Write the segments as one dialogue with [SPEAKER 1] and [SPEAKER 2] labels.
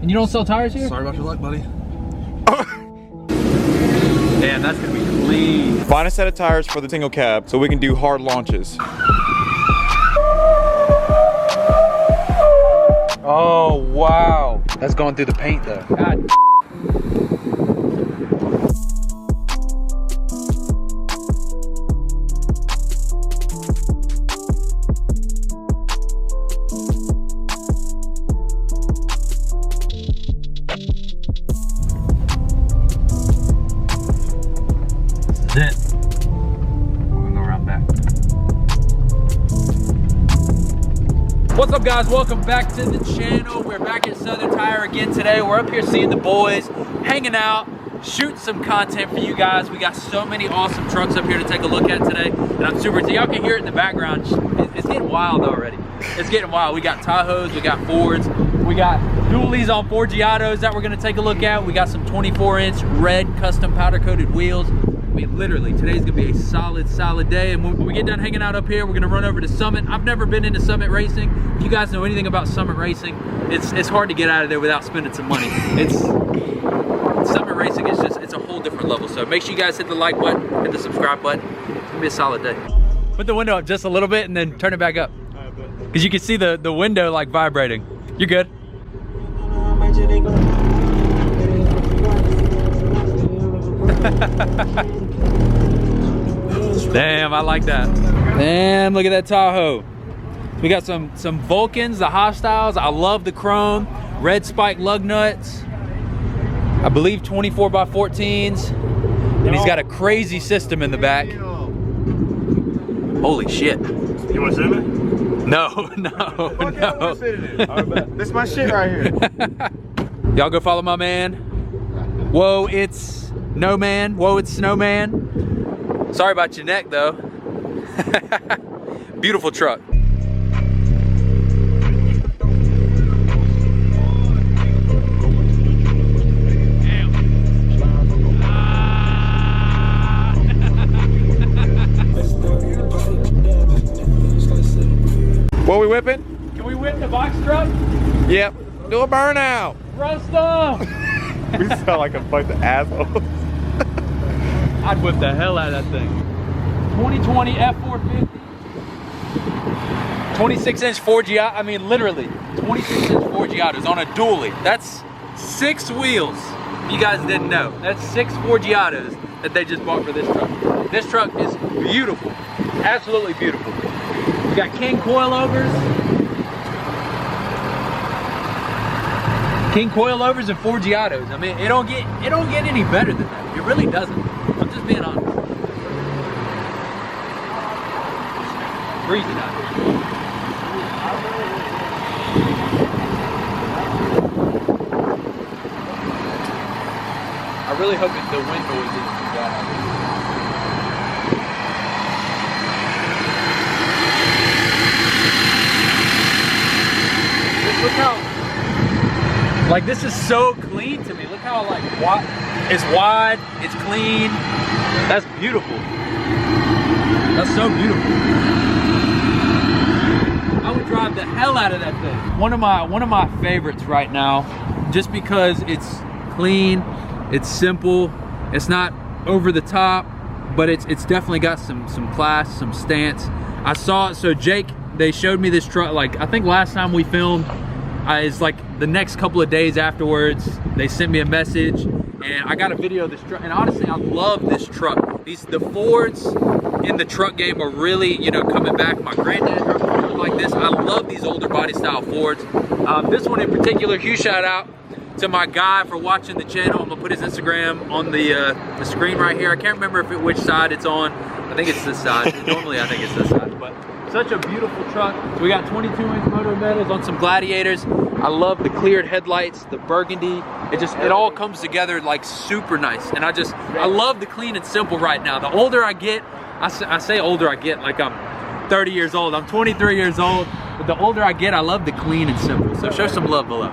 [SPEAKER 1] And you don't sell tires here?
[SPEAKER 2] Sorry about your luck, buddy.
[SPEAKER 1] Damn, that's gonna be clean.
[SPEAKER 3] Find a set of tires for the single cab so we can do hard launches.
[SPEAKER 1] Oh, wow. That's going through the paint though. God. This is it. We're gonna go around back. What's up, guys? Welcome back to the channel. We're back at Southern Tire again today. We're up here seeing the boys, hanging out, shooting some content for you guys. We got so many awesome trucks up here to take a look at today, and I'm super excited. Y'all can hear it in the background. It's getting wild already. It's getting wild. We got Tahoes, we got Fords, we got dualies on Forgiatos that we're gonna take a look at. We got some 24-inch red custom powder-coated wheels. I mean, literally, today's gonna be a solid day. And when we get done hanging out up here, we're gonna run over to Summit. I've never been into Summit racing. If you guys know anything about Summit racing, it's hard to get out of there without spending some money. Summit racing is just, it's a whole different level. So make sure you guys hit the like button, hit the subscribe button. It's gonna be a solid day. Put the window up just a little bit and then turn it back up. Because you can see the window like vibrating. You're good. Damn, I like that. Damn, look at that Tahoe. We got some Vulcans, the Hostiles. I love the chrome. Red spike lug nuts. I believe 24x14s. And he's got a crazy system in the back. Holy shit.
[SPEAKER 4] You want to zoom it?
[SPEAKER 1] No.
[SPEAKER 4] This is my shit right here.
[SPEAKER 1] Y'all go follow my man. Whoa, it's no man. Whoa, it's Snowman. Sorry about your neck though. Beautiful truck.
[SPEAKER 3] What we whipping?
[SPEAKER 1] Can we whip the box truck?
[SPEAKER 3] Yep. Do a burnout.
[SPEAKER 1] Roast them!
[SPEAKER 3] We sound like a bunch of assholes.
[SPEAKER 1] I'd whip the hell out of that thing. 2020 F450. 26-inch Forgiato. I mean, literally 26-inch Forgiatos on a dually. That's 6 wheels. You guys didn't know. That's 6 Forgiatos that they just bought for this truck. This truck is beautiful. Absolutely beautiful. We got King coilovers. King coilovers and Forgiatos. I mean, it don't get any better than that. It really doesn't. I'm just being honest. Breezy out. I really hope the wind noise isn't too bad out there. Look how, like, this is so clean to me. Look how, like, it's wide, it's clean. That's beautiful. That's so beautiful. I would drive the hell out of that thing. One of my favorites right now, just because it's clean, it's simple, it's not over the top, but it's definitely got some class, some stance. I saw it. So Jake, they showed me this truck, like, I think last time we filmed. It's like the next couple of days afterwards, they sent me a message and I got a video of this truck. And honestly, I love this truck. The Fords in the truck game are really, you know, coming back. My granddad drove a Ford like this. I love these older body style Fords. This one in particular, huge shout out to my guy for watching the channel. I'm gonna put his Instagram on the screen right here. I can't remember which side it's on. I think it's this side. Normally I think it's this side, but such a beautiful truck. So we got 22-inch motor metals on some Gladiators. I love the cleared headlights, the burgundy. It all comes together like super nice. And I love the clean and simple right now. The older I get, I say older I get like I'm 30 years old. I'm 23 years old. But the older I get, I love the clean and simple. So show some love below.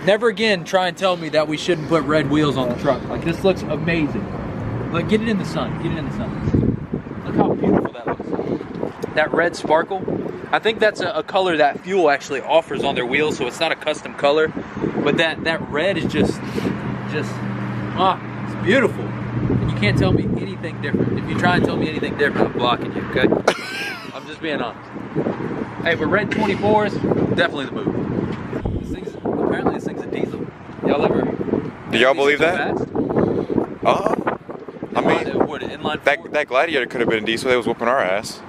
[SPEAKER 1] Never again try and tell me that we shouldn't put red wheels on the truck. Like, this looks amazing. Like, get it in the sun. Get it in the sun. Look how beautiful that looks. That red sparkle. I think that's a color that Fuel actually offers on their wheels, so it's not a custom color. But that red is just it's beautiful. And you can't tell me anything different. If you try and tell me anything different, I'm blocking you, okay? I'm just being honest. Hey, but red 24s, definitely the move. Apparently this thing's a diesel. Y'all ever?
[SPEAKER 3] Do y'all believe that? I mean, that Gladiator could have been a diesel. That was whooping our ass.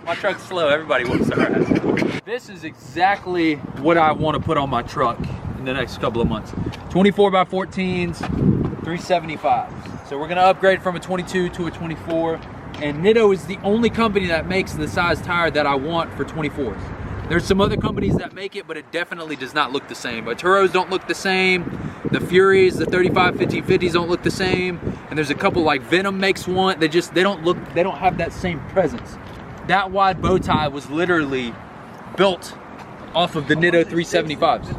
[SPEAKER 1] My truck's slow. Everybody whoops our ass. This is exactly what I want to put on my truck in the next couple of months. 24x14s, 375s. So we're gonna upgrade from a 22 to a 24. And Nitto is the only company that makes the size tire that I want for 24s. There's some other companies that make it, but it definitely does not look the same. Arturos don't look the same. The Furies, the 35, 50, 50s don't look the same. And there's a couple like Venom makes one. They don't have that same presence. That wide bow tie was literally built off of the Nitto 375s.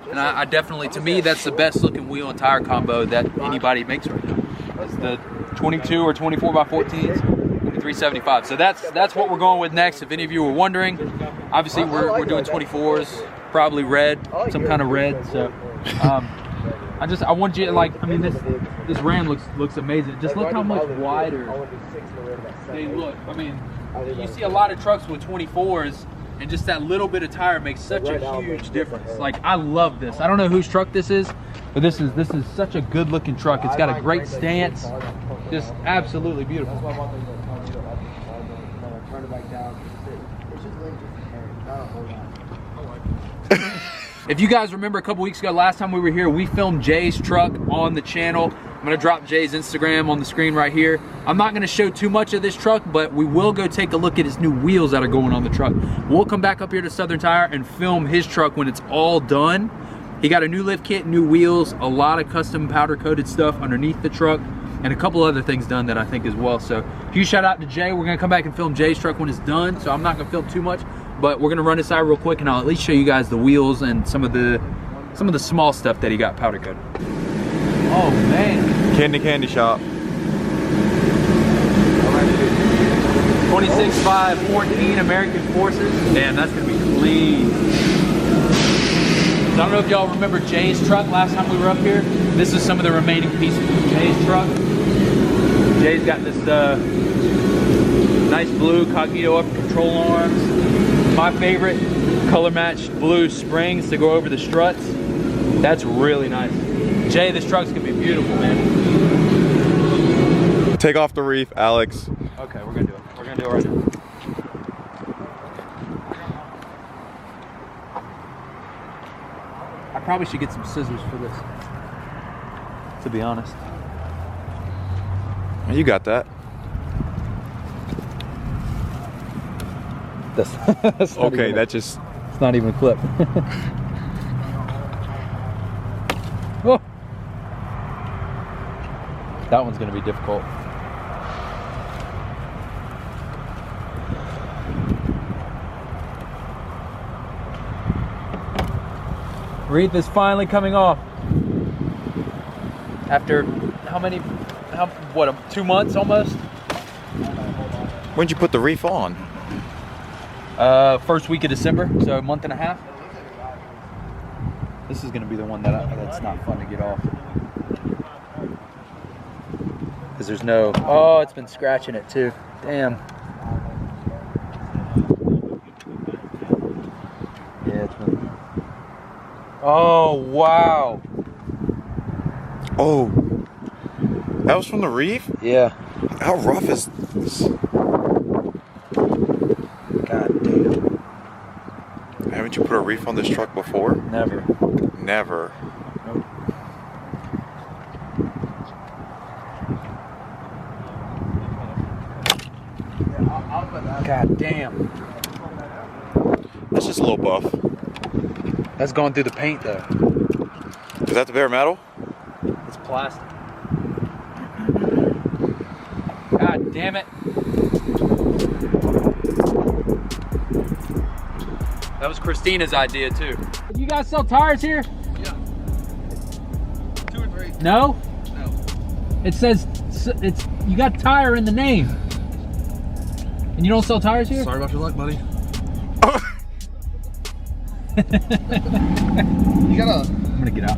[SPEAKER 1] And I definitely, to me, that's the best looking wheel and tire combo that anybody makes right now. It's the 22 or 24x14s and the 375. So that's what we're going with next. If any of you were wondering, obviously we're doing 24s, probably red, some kind of red. So I want you to, like, I mean, this Ram looks amazing. Just look how much wider they look. I mean, you see a lot of trucks with 24s, and just that little bit of tire makes such a huge difference. Like, I love this. I don't know whose truck this is, but this is such a good looking truck. It's got a great stance, just absolutely beautiful. If you guys remember a couple weeks ago, last time we were here, we filmed Jay's truck on the channel. I'm gonna drop Jay's Instagram on the screen right here. I'm not gonna show too much of this truck, but we will go take a look at his new wheels that are going on the truck. We'll come back up here to Southern Tire and film his truck when it's all done. He got a new lift kit, new wheels, a lot of custom powder coated stuff underneath the truck, and a couple other things done that I think as well. So huge shout out to Jay. We're gonna come back and film Jay's truck when it's done, so I'm not gonna film too much, but we're gonna run inside real quick and I'll at least show you guys the wheels and some of the small stuff that he got powder coated. Oh man.
[SPEAKER 3] Candy shop.
[SPEAKER 1] 26x14 American Forces. Damn, that's gonna be clean. So I don't know if y'all remember Jay's truck last time we were up here. This is some of the remaining pieces of Jay's truck. Jay's got this nice blue Cognito upper control arms. My favorite, color matched blue springs to go over the struts. That's really nice. Jay, this truck's gonna be beautiful, man.
[SPEAKER 3] Take off the reef, Alex.
[SPEAKER 1] Okay, we're gonna do it. We're gonna do it right now. I probably should get some scissors for this, to be honest.
[SPEAKER 3] You got that.
[SPEAKER 1] That's
[SPEAKER 3] okay, that just...
[SPEAKER 1] It's not even a clip. Oh. That one's gonna be difficult. Wreath is finally coming off. After what, 2 months almost?
[SPEAKER 3] When'd you put the reef on?
[SPEAKER 1] First week of December, so a month and a half. This is gonna be the one that's not fun to get off. Because there's no, oh, it's been scratching it too. Damn. Yeah, it's been. Oh, wow.
[SPEAKER 3] Oh, that was from the reef?
[SPEAKER 1] Yeah.
[SPEAKER 3] How rough is this?
[SPEAKER 1] God damn.
[SPEAKER 3] Haven't you put a reef on this truck before?
[SPEAKER 1] Never.
[SPEAKER 3] Never.
[SPEAKER 1] Nope. God damn.
[SPEAKER 3] That's just a little buff.
[SPEAKER 1] That's going through the paint though.
[SPEAKER 3] Is that the bare metal?
[SPEAKER 1] It's plastic. God damn it. That was Christina's idea too. You guys sell tires here?
[SPEAKER 2] Yeah. 2 or 3.
[SPEAKER 1] No?
[SPEAKER 2] No.
[SPEAKER 1] It says you got tire in the name. And you don't sell tires here?
[SPEAKER 2] Sorry about your luck, buddy.
[SPEAKER 1] I'm gonna get out.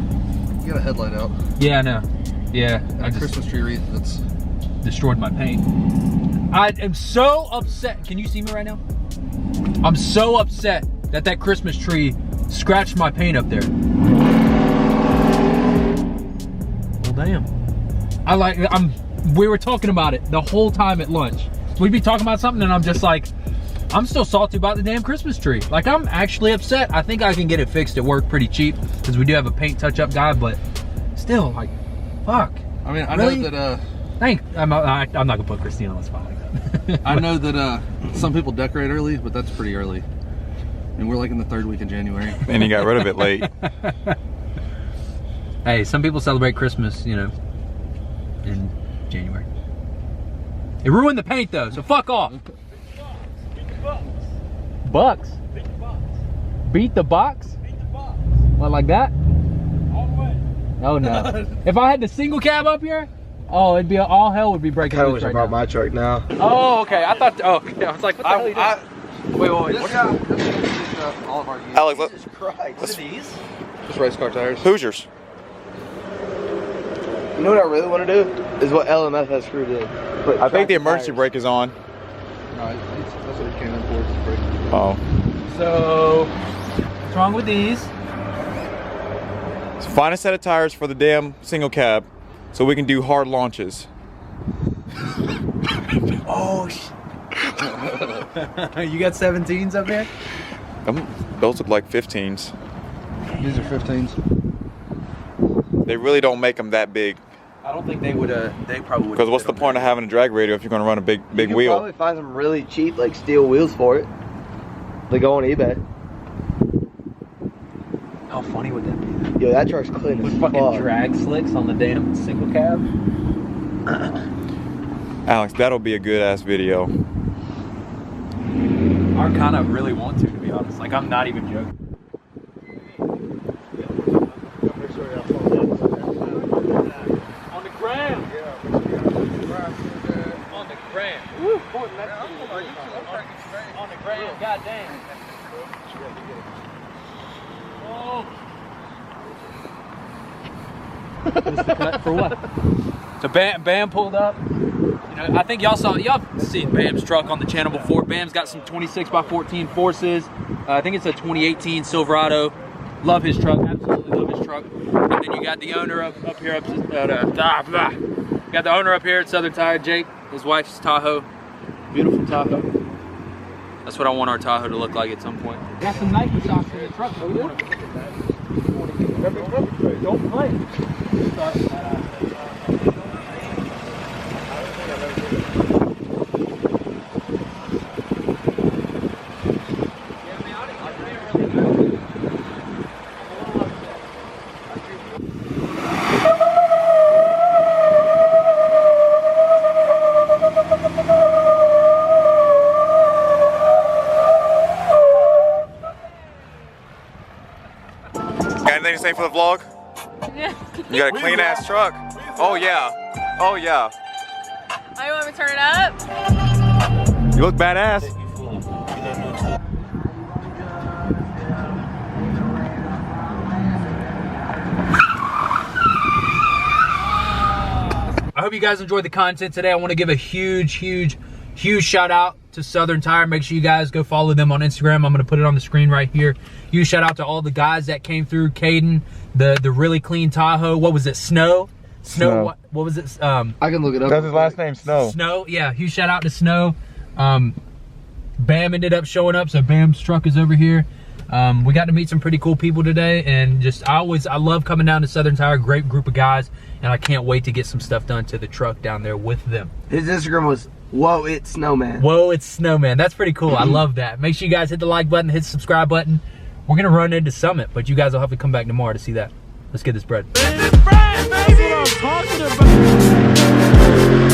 [SPEAKER 2] You got a headlight out.
[SPEAKER 1] Yeah, I know. Yeah,
[SPEAKER 2] And
[SPEAKER 1] I
[SPEAKER 2] a
[SPEAKER 1] just
[SPEAKER 2] Christmas tree wreath that's...
[SPEAKER 1] destroyed my paint. I am so upset. Can you see me right now? I'm so upset that that Christmas tree scratched my paint up there. Well, damn. We were talking about it the whole time at lunch. We'd be talking about something and I'm just like, I'm still salty about the damn Christmas tree. Like, I'm actually upset. I think I can get it fixed at work pretty cheap because we do have a paint touch-up guy, but still, like, fuck.
[SPEAKER 2] I mean, I
[SPEAKER 1] Really?
[SPEAKER 2] know that,
[SPEAKER 1] I'm not gonna put Christina on the spot like that.
[SPEAKER 2] I know that some people decorate early, but that's pretty early. And we're like in the 3rd week of January.
[SPEAKER 3] And you got rid of it late.
[SPEAKER 1] Hey, some people celebrate Christmas, you know, in January. It ruined the paint though, so fuck off. Bucks? Beat the box? What, like that? Oh no. If I had the single cab up here, oh, it'd be all hell would be breaking
[SPEAKER 5] I
[SPEAKER 1] loose
[SPEAKER 5] wish
[SPEAKER 1] right
[SPEAKER 5] I brought
[SPEAKER 1] now.
[SPEAKER 5] my truck now.
[SPEAKER 1] Oh, okay. I thought. Oh, okay. I was like, what the hell are you doing? Wait.
[SPEAKER 2] This is all of our gear.
[SPEAKER 3] Alex,
[SPEAKER 5] Jesus Christ.
[SPEAKER 2] Just race car tires.
[SPEAKER 3] Hoosiers.
[SPEAKER 5] You know what I really want to do? Is what LMF has screwed in. Put
[SPEAKER 3] I think the
[SPEAKER 5] tractor
[SPEAKER 3] emergency
[SPEAKER 5] tires.
[SPEAKER 3] brake is on.
[SPEAKER 2] No, that's what it came in for. It's brake.
[SPEAKER 3] Oh.
[SPEAKER 1] So, what's wrong with these?
[SPEAKER 3] So find a set of tires for the damn single cab so we can do hard launches.
[SPEAKER 1] Oh, you got 17s up here?
[SPEAKER 3] Those look like 15s.
[SPEAKER 2] These are 15s.
[SPEAKER 3] They really don't make them that big.
[SPEAKER 1] I don't think they would. They probably would.
[SPEAKER 3] Because what's the point of having a drag radio if you're going to run a big
[SPEAKER 5] You can
[SPEAKER 3] wheel?
[SPEAKER 5] probably find some really cheap, like, steel wheels for it. They go on eBay.
[SPEAKER 1] How funny would that be?
[SPEAKER 5] Yo, that truck's clean
[SPEAKER 1] With
[SPEAKER 5] as
[SPEAKER 1] fucking
[SPEAKER 5] fuck.
[SPEAKER 1] drag slicks on the damn single cab.
[SPEAKER 3] Alex, that'll be a good ass video.
[SPEAKER 1] I kind of really want to be honest. Like, I'm not even joking. On the ground. On the ground. Woo. On the ground. God damn. Oh. What's the cut for what? So Bam pulled up. You know, I think y'all seen Bam's truck on the channel before. Bam's got some 26x14 forces. I think it's a 2018 Silverado. Love his truck, absolutely love his truck. And then you got the owner up here, got the owner up here at Southern Tire, Jake. His wife's Tahoe, beautiful Tahoe. That's what I want our Tahoe to look like at some point. Got some Nike socks in the truck, though. Don't play.
[SPEAKER 3] Got anything to say for the vlog?
[SPEAKER 6] Yeah.
[SPEAKER 3] You got a clean ass truck. Oh yeah. Oh yeah.
[SPEAKER 6] Oh, you want me to turn it up?
[SPEAKER 3] You look badass.
[SPEAKER 1] I hope you guys enjoyed the content today. I want to give a huge shout out to Southern Tire. Make sure you guys go follow them on Instagram. I'm going to put it on the screen right here. Huge shout out to all the guys that came through. Caden, the really clean Tahoe. What was it? Snow. What was it?
[SPEAKER 2] I can look it up.
[SPEAKER 3] That's his last name, Snow.
[SPEAKER 1] Snow. Yeah. Huge shout out to Snow. Bam ended up showing up, so Bam's truck is over here. We got to meet some pretty cool people today, and just I love coming down to Southern Tire. Great group of guys, and I can't wait to get some stuff done to the truck down there with them.
[SPEAKER 5] His Instagram was, whoa, it's Snowman.
[SPEAKER 1] Whoa, it's Snowman. That's pretty cool. I love that. Make sure you guys hit the like button, hit the subscribe button. We're gonna run into Summit, but you guys will have to come back tomorrow to see that. Let's get this bread.
[SPEAKER 4] That's what I'm talking about.